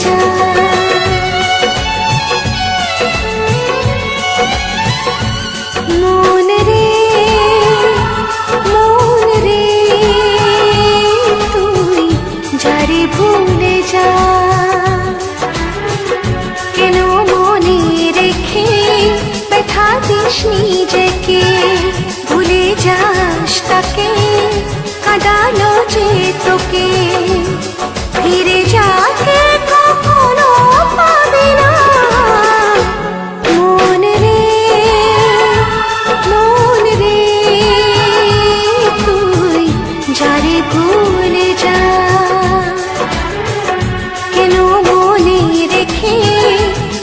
যা। মন রে তুই যারে ভুলে যা। কেন মনে রেখে ব্যথা দিস নিজেকে, ভুলে যাস তাকে কাঁদালো যে তোকে। ফিরে যাকে কখনো পাবি না। মন রে তুই যারে ভুলে যা। কেন মনে রেখে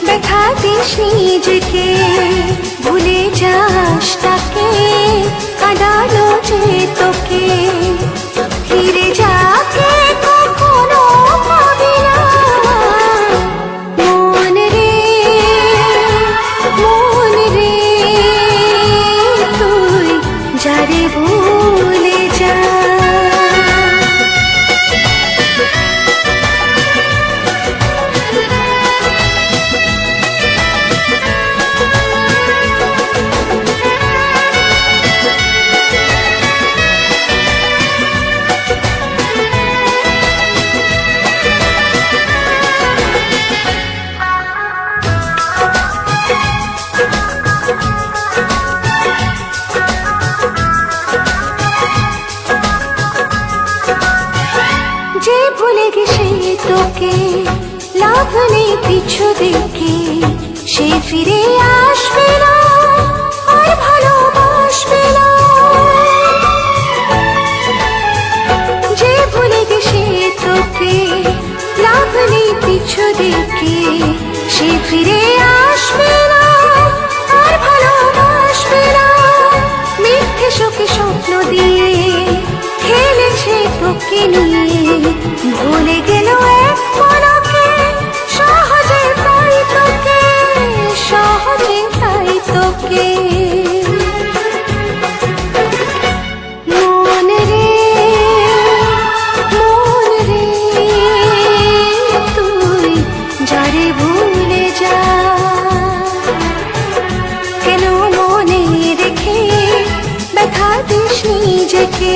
ব্যথা দিস নিজেকে, ভুলে যাস তাকে কাঁদালো যে তোকে। ফিরে যাকে কখনো পাবি না। মন রে তুই যারে ভুলে যা। যে ভুলে গেছে তোকে লাভ নেই পিছু দেখে, সে ফিরে আসবে না আর ভালোবাসবে না। যে ভুলে গেছে তোকে লাভ নেই পিছু দেখে, সে ফিরে আসবে না আর ভালোবাসবে না। মিথ্যে শোকে স্বপ্ন দিয়ে খেলেছে তোকে নিয়ে, ভুলে গেল এক পলকে সহজে তাই তোকে, সহজে তাই তোকে। মন রে তুই যারে ভুলে যা। কেন মনে রেখে ব্যথা দিস নিজেকে,